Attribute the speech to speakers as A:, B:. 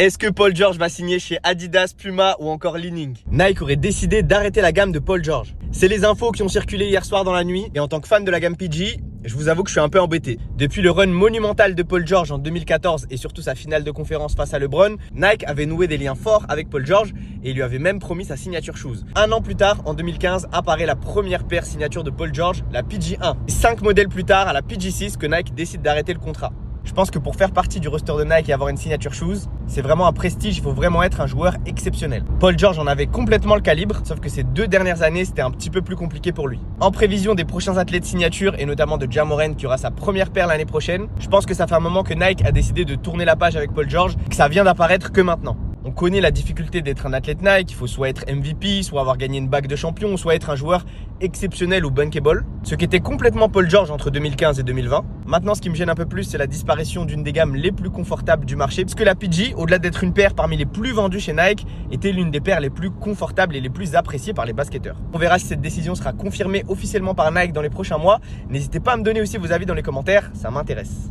A: Est-ce que Paul George va signer chez Adidas, Puma ou encore Li-Ning? Nike aurait décidé d'arrêter la gamme de Paul George. C'est les infos qui ont circulé hier soir dans la nuit et en tant que fan de la gamme PG, je vous avoue que je suis un peu embêté. Depuis le run monumental de Paul George en 2014 et surtout sa finale de conférence face à LeBron, Nike avait noué des liens forts avec Paul George et il lui avait même promis sa signature shoes. Un an plus tard, en 2015, apparaît la première paire signature de Paul George, la PG1. 5 modèles plus tard, à la PG6, que Nike décide d'arrêter le contrat. Je pense que pour faire partie du roster de Nike et avoir une signature shoes, c'est vraiment un prestige, il faut vraiment être un joueur exceptionnel. Paul George en avait complètement le calibre, sauf que ces 2 dernières années, c'était un petit peu plus compliqué pour lui. En prévision des prochains athlètes signature et notamment de Ja Morant qui aura sa première paire l'année prochaine, je pense que ça fait un moment que Nike a décidé de tourner la page avec Paul George et que ça vient d'apparaître que maintenant. On connaît la difficulté d'être un athlète Nike, il faut soit être MVP, soit avoir gagné une bague de champion, soit être un joueur exceptionnel ou bankable. Ce qui était complètement Paul George entre 2015 et 2020. Maintenant, ce qui me gêne un peu plus, c'est la disparition d'une des gammes les plus confortables du marché. Parce que la PG, au-delà d'être une paire parmi les plus vendues chez Nike, était l'une des paires les plus confortables et les plus appréciées par les basketteurs. On verra si cette décision sera confirmée officiellement par Nike dans les prochains mois. N'hésitez pas à me donner aussi vos avis dans les commentaires, ça m'intéresse.